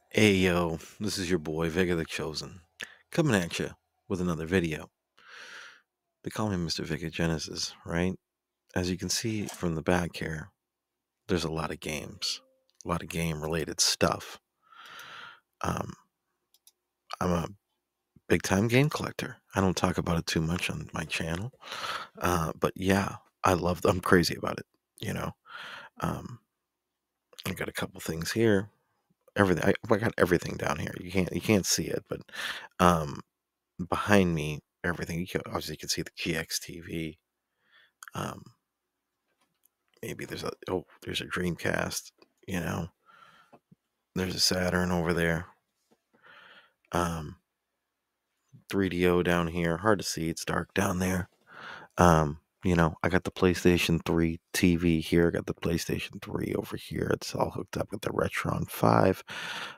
Hey yo, this is your boy Vega the Chosen, coming at you with another video. They call me Mr. Vega Genesis, right? As you can see from the back here, there's a lot of games, a lot of game related stuff. Um, I'm a big time game collector. I don't talk about it too much on my channel, but yeah, I'm crazy about it. You know, um, I got a couple things here. I got everything down here. You can't see it, but um, behind me, everything. Obviously, you can see the GX TV. Um, maybe there's a Dreamcast. You know, there's a Saturn over there. 3DO down here. Hard to see. It's dark down there. I got the PlayStation 3 TV here. I got the PlayStation 3 over here. It's all hooked up with the Retron 5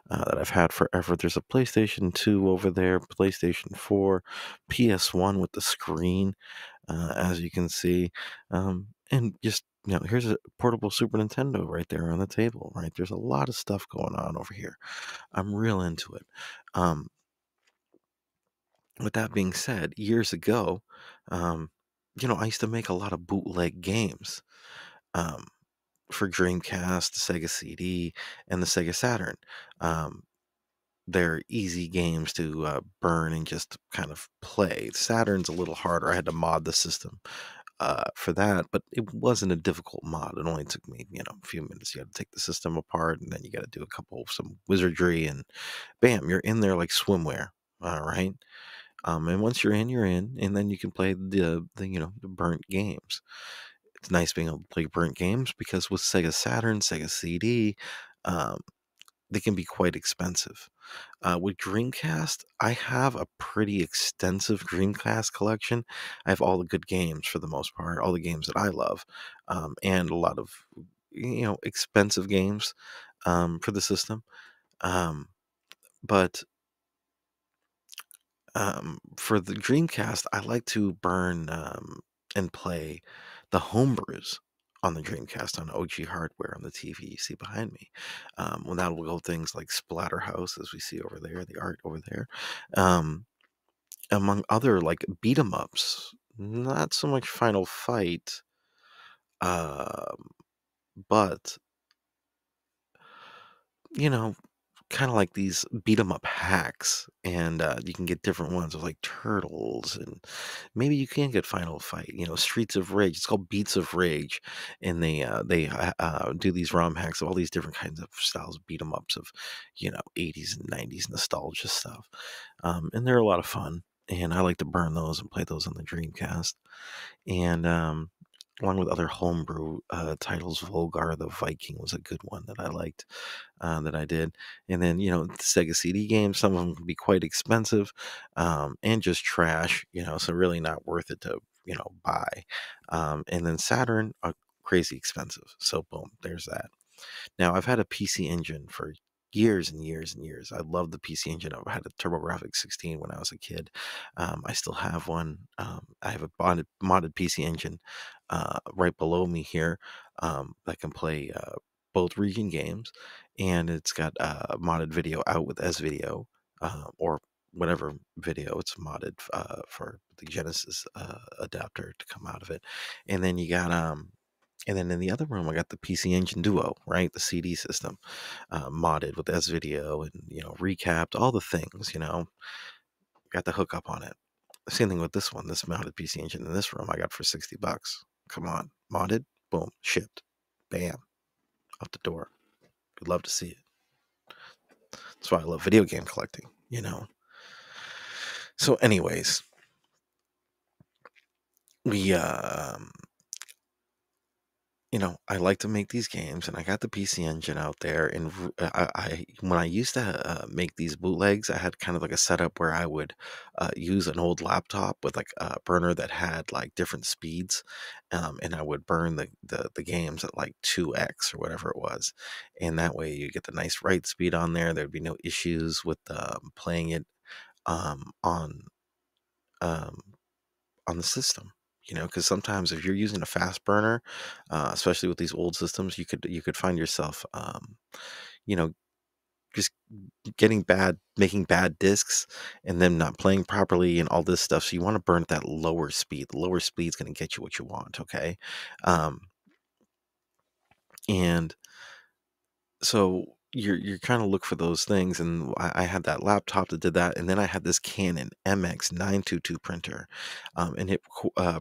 that I've had forever. There's a PlayStation 2 over there, PlayStation 4, PS1 with the screen, as you can see. And just, here's a portable Super Nintendo right there on the table, right? There's a lot of stuff going on over here. I'm real into it. Um, with that being said, years ago, um, I used to make a lot of bootleg games um, for Dreamcast, the Sega CD, and the Sega Saturn. Um, they're easy games to burn and just kind of play. Saturn's a little harder. I had to mod the system for that, but it wasn't a difficult mod. It only took me, a few minutes. You got to take the system apart, and then you got to do some wizardry, and bam, you're in there like swimwear. All right. And once you're in, and then you can play the burnt games. It's nice being able to play burnt games because with Sega Saturn, Sega CD, um, they can be quite expensive. With Dreamcast, I have a pretty extensive Dreamcast collection. I have all the good games for the most part, all the games that I love, and a lot of expensive games for the system. Um, but For the Dreamcast, I like to burn and play the homebrews on the Dreamcast on OG hardware on the TV you see behind me. Well, that will go things like Splatterhouse, as we see over there, the art over there, um, among other like beat 'em ups. Not so much Final Fight, um, but you know, kind of like these beat 'em up hacks, and you can get different ones of like turtles, and maybe you can get Final Fight. Streets of Rage. It's called Beats of Rage, and they do these ROM hacks of all these different kinds of styles of beat 'em ups of 80s and 90s nostalgia stuff, and they're a lot of fun. And I like to burn those and play those on the Dreamcast, and along with other homebrew titles. Volgar the Viking was a good one that I liked, that I did. And then, the Sega CD games, some of them can be quite expensive, and just trash, so really not worth it to, buy. And then Saturn, crazy expensive. So, boom, there's that. Now, I've had a PC Engine for years and years and years. I love the PC Engine. I had a TurboGrafx 16 when I was a kid. I still have one. I have a modded PC Engine right below me here that can play both region games, and it's got modded video out with S video, or whatever video it's modded for the Genesis adapter to come out of it. And then you got and then in the other room, I got the PC Engine Duo, right? The CD system, modded with S video and, recapped, all the things, got the hookup on it. Same thing with this one, this mounted PC Engine in this room, I got for $60. Come on, modded, boom, shipped, bam, out the door. Would love to see it. That's why I love video game collecting. So, anyways, we I like to make these games, and I got the PC Engine out there. And I when I used to make these bootlegs, I had kind of like a setup where I would use an old laptop with like a burner that had like different speeds, and I would burn the games at like 2x or whatever it was, and that way you get the nice write speed on there. There'd be no issues with playing it um, on um, on the system. Because sometimes if you're using a fast burner, especially with these old systems, you could find yourself, you know, just making bad discs and them not playing properly and all this stuff. So you want to burn at that lower speed. The lower speed is going to get you what you want. Okay. Um, and so you're trying to look for those things, and I had that laptop that did that, and then I had this Canon MX922 printer, and it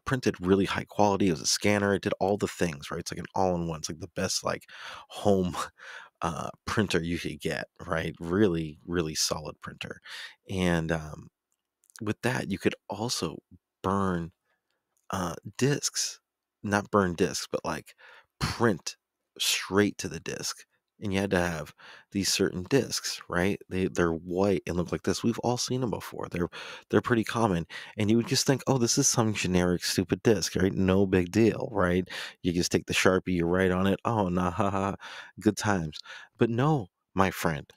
printed really high quality. It was a scanner. It did all the things, right? It's like an all-in-one. It's like the best like home printer you could get, right? Really, really solid printer. And with that, you could also burn discs, not burn discs, but like print straight to the disc. And you had to have these certain discs, right? They're white and look like this. We've all seen them before. They're pretty common. And you would just think, oh, this is some generic stupid disc, right? No big deal, right? You just take the Sharpie, you write on it. Oh, nah, haha, good times. But no, my friend,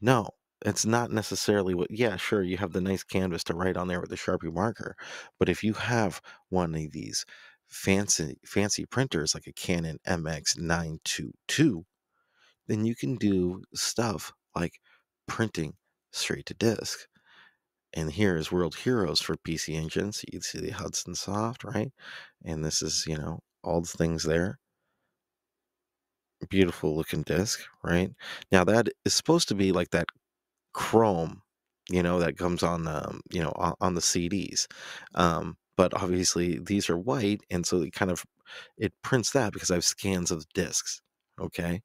no, it's not necessarily what, yeah, sure, you have the nice canvas to write on there with a Sharpie marker, but if you have one of these fancy printers like a Canon MX922, then you can do stuff like printing straight to disk. And here is World Heroes for PC Engine. So you can see the Hudson Soft, right? And this is, all the things there. Beautiful looking disc, right? Now that is supposed to be like that chrome, that comes on, on the CDs. But obviously these are white, and so it prints that because I have scans of discs. Okay,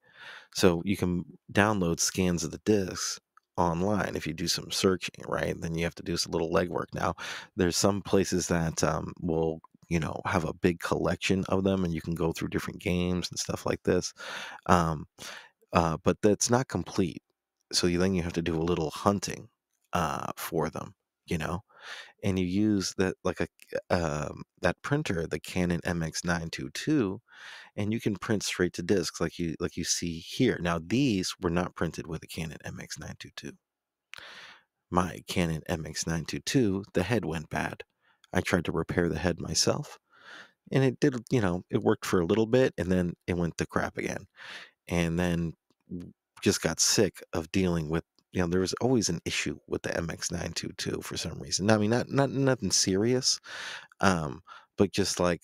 so you can download scans of the discs online if you do some searching, right? Then you have to do some little legwork. Now, there's some places that will have a big collection of them, and you can go through different games and stuff like this. Um, but that's not complete. So then you have to do a little hunting for them, you know, and you use that like that printer, the Canon MX922, and you can print straight to discs like you see here. Now these were not printed with a Canon MX922. My Canon MX922, the head went bad. I tried to repair the head myself, and it did. It worked for a little bit, and then it went to crap again, and then just got sick of dealing with, there was always an issue with the MX922 for some reason. I mean, not nothing serious, um, but just like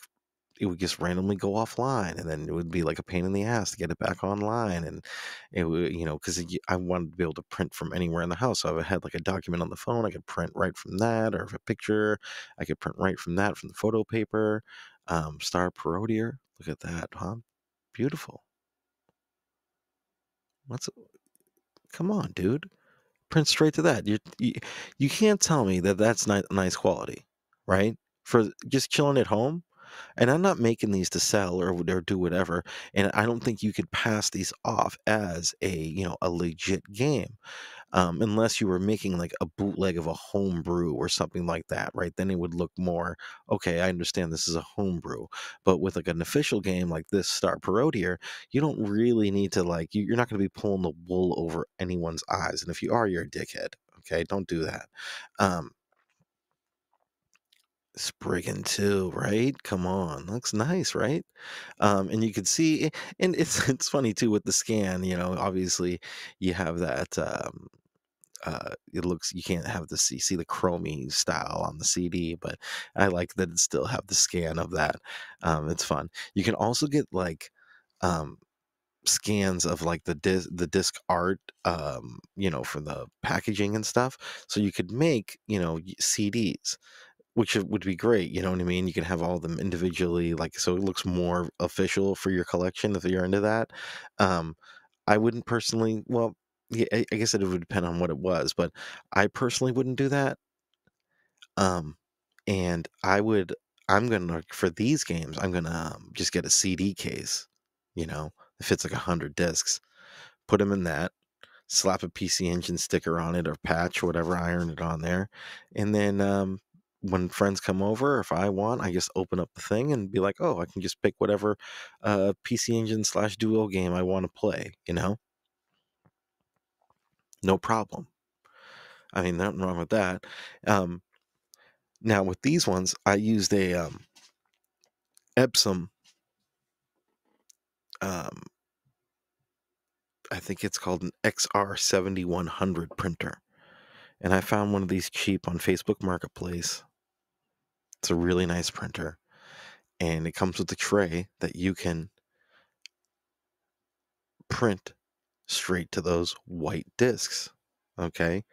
it would just randomly go offline, and then it would be like a pain in the ass to get it back online. And it would, because I wanted to be able to print from anywhere in the house. So if I had like a document on the phone, I could print right from that, or if a picture, I could print right from that from the photo paper. Star Parodier, look at that, huh? Beautiful. What's Come on, dude. Print straight to that. You can't tell me that that's not nice quality, right? For just chilling at home. And I'm not making these to sell or do whatever. And I don't think you could pass these off as a legit game, unless you were making like a bootleg of a homebrew or something like that, right? Then it would look more okay. I understand this is a homebrew, but with like an official game like this, Star Parodier, you don't really need to you're not going to be pulling the wool over anyone's eyes, and if you are, you're a dickhead. Okay, don't do that. Um, Spriggan too, right? Come on, looks nice, right? And you could see, and it's it's funny too with the scan. Obviously, you have that. It looks you can't have the see the chromey style on the CD, but I like that it still have the scan of that. It's fun. You can also get um, scans of like the disc art, for the packaging and stuff. So you could make CDs, which would be great. You know what I mean? You can have all of them individually, like so it looks more official for your collection if you're into that. Um, I wouldn't personally. Well, yeah, I guess it would depend on what it was, but I personally wouldn't do that. Um, and I'm gonna for these games, I'm gonna just get a CD case. It fits like 100 discs. Put them in that, slap a PC Engine sticker on it or patch, whatever, iron it on there. And then when friends come over, if I want, I just open up the thing and be like, oh, I can just pick whatever PC Engine / Duo game I want to play, no problem. I mean, nothing wrong with that. Um, Now, with these ones, I used a Epsom um, I think it's called an XR7100 printer. And I found one of these cheap on Facebook Marketplace. It's a really nice printer. And it comes with a tray that you can print straight to those white discs. Okay.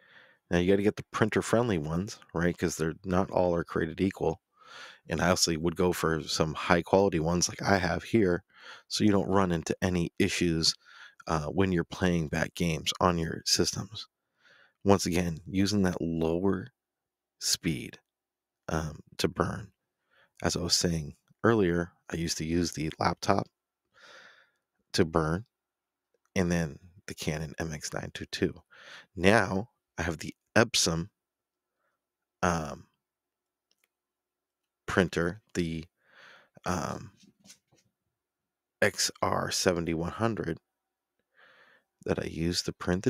Now you got to get the printer friendly ones, right? Because they're not all are created equal. And I also would go for some high quality ones like I have here, so you don't run into any issues when you're playing back games on your systems. Once again, using that lower speed to burn. As I was saying earlier, I used to use the laptop to burn and then the Canon MX922. Now I have the Epson um, printer, the um, XR7100 that I use to print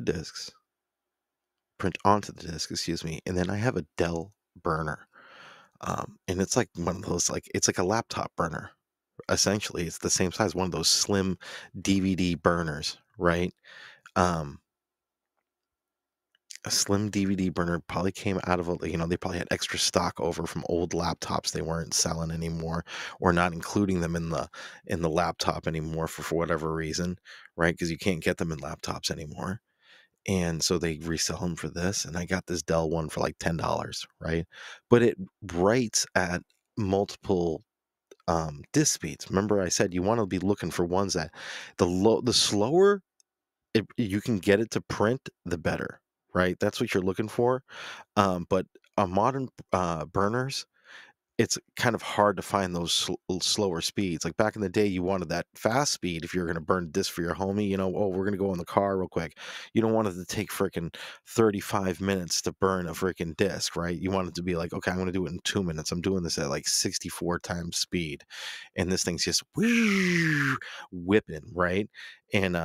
onto the disc, excuse me. And then I have a Dell burner. And it's like one of those, like, it's like a laptop burner. Essentially, it's the same size, one of those slim DVD burners, right? Um, a slim DVD burner probably came out of they probably had extra stock over from old laptops they weren't selling anymore, or not including them in the laptop anymore for whatever reason, right? Because you can't get them in laptops anymore. And so they resell them for this, and I got this Dell one for like $10, right? But it writes at multiple disk speeds. Remember I said you want to be looking for ones that the slower you can get it to print, the better, right? That's what you're looking for. But on modern burners, it's kind of hard to find those slower speeds. Like back in the day, you wanted that fast speed if you're going to burn disc for your homie. Oh, we're going to go in the car real quick. You don't want it to take freaking 35 minutes to burn a freaking disc, right? You want it to be like, okay, I'm going to do it in 2 minutes. I'm doing this at like 64 times speed, and this thing's just whipping, right? And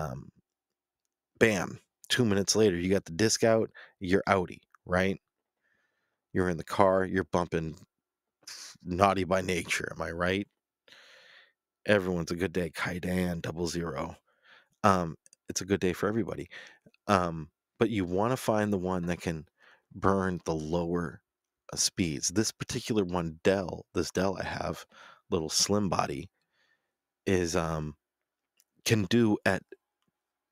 bam, 2 minutes later, you got the disc out. You're outie, right? You're in the car. You're bumping Naughty by Nature. Am I right? Everyone's a good day. Kaidan 00. Um, it's a good day for everybody. Um, but you want to find the one that can burn the lower speeds. This particular one, this Dell I have, little slim body, is can do at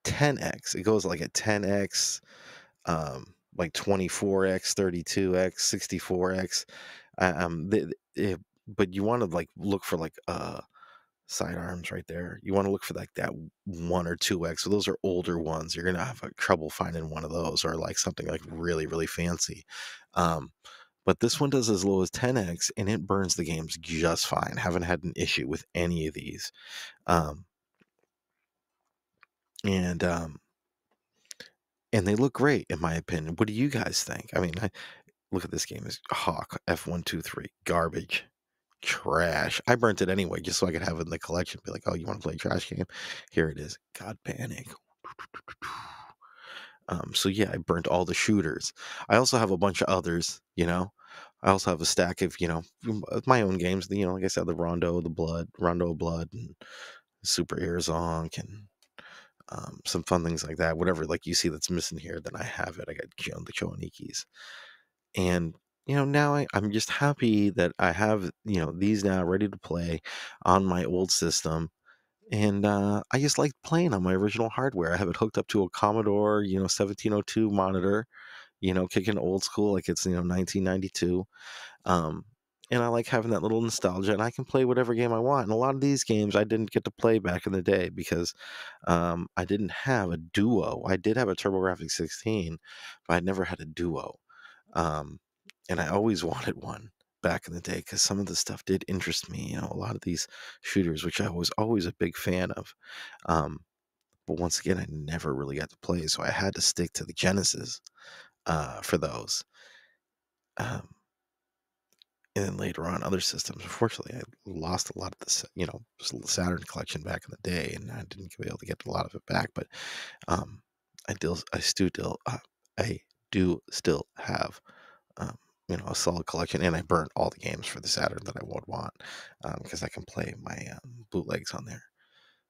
10x. It goes like at 10x, like 24x, 32x, 64x. But you want to like look for like sidearms right there. You want to look for like that 1 or 2x. So those are older ones. You're gonna have trouble finding one of those, or like something like really, really fancy. Um, but this one does as low as 10x, and it burns the games just fine. Haven't had an issue with any of these. Um, and and they look great in my opinion. What do you guys think? I mean, look at this game. Is Hawk F123 garbage. Trash. I burnt it anyway, just so I could have it in the collection. Be like, oh, you want to play a trash game? Here it is. God Panic. So yeah, I burnt all the shooters. I also have a bunch of others, I also have a stack of, my own games, like I said, the Rondo of Blood, and Super Air Zonk, and some fun things like that. Whatever, like you see that's missing here, then I have it. I got the Choanikis. And now I'm just happy that I have these now ready to play on my old system. And I just like playing on my original hardware. I have it hooked up to a Commodore 1702 monitor, kicking old school like it's 1992. um, and I like having that little nostalgia, and I can play whatever game I want. And a lot of these games I didn't get to play back in the day because I didn't have a Duo. I did have a TurboGrafx 16, but I never had a Duo. Um, and I always wanted one back in the day because some of the stuff did interest me. A lot of these shooters, which I was always a big fan of. Um, but once again, I never really got to play, so I had to stick to the Genesis for those. Um, and then later on, other systems. Unfortunately, I lost a lot of this, Saturn collection back in the day, and I didn't be able to get a lot of it back. But um, I do still have um, a solid collection, and I burnt all the games for the Saturn that I would want because I can play my bootlegs on there.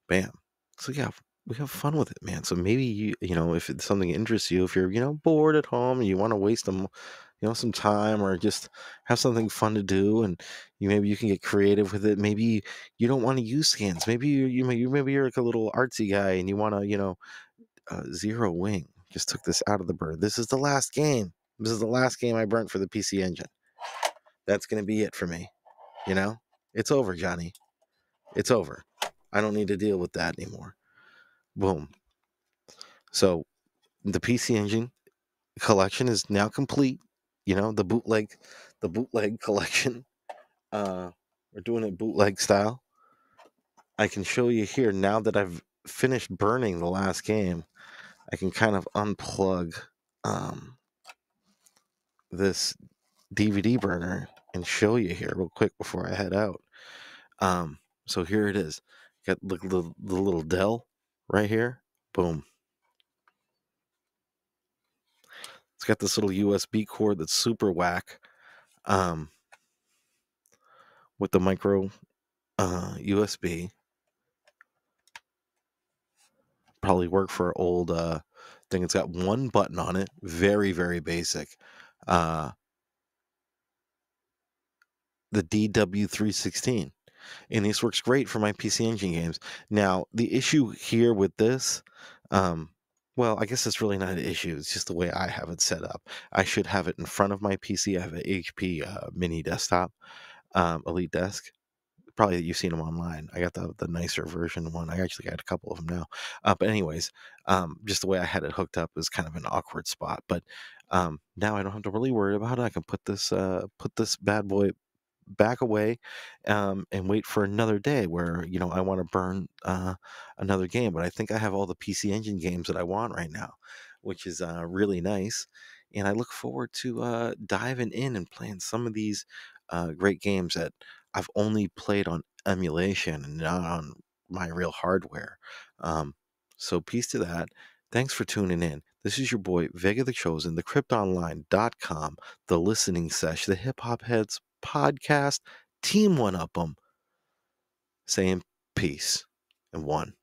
Bam. So yeah, we have fun with it, man. So maybe if it's something that interests you, if you're, bored at home and you want to waste some time or just have something fun to do, and maybe you can get creative with it. Maybe you don't want to use scans. Maybe you're like a little artsy guy and you want to, zero wing. Just took this out of the bird. This is the last game. This is the last game I burnt for the PC Engine. That's gonna be it for me. It's over, Johnny. It's over. I don't need to deal with that anymore. Boom. So the PC Engine collection is now complete. The bootleg collection. We're doing it bootleg style. I can show you here now that I've finished burning the last game. I can kind of unplug this DVD burner and show you here real quick before I head out. So here it is. Got the little Dell right here. Boom. It's got this little USB cord that's super whack. With the micro USB. Probably work for an old thing. It's got one button on it. Very, very basic. The DW316. And this works great for my PC Engine games. Now, the issue here with this, well, I guess it's really not an issue. It's just the way I have it set up. I should have it in front of my PC. I have an HP mini desktop, Elite Desk. Probably you've seen them online. I got the nicer version one. I actually got a couple of them now. But anyways, just the way I had it hooked up is kind of an awkward spot. But now I don't have to really worry about it. I can put this bad boy back away, and wait for another day where I want to burn another game. But I think I have all the PC Engine games that I want right now, which is really nice. And I look forward to diving in and playing some of these great games that I've only played on emulation and not on my real hardware. So peace to that. Thanks for tuning in. This is your boy Vega the Chosen, the cryptonline.com, the listening sesh, the hip hop heads podcast, team one up 'em, saying peace and one.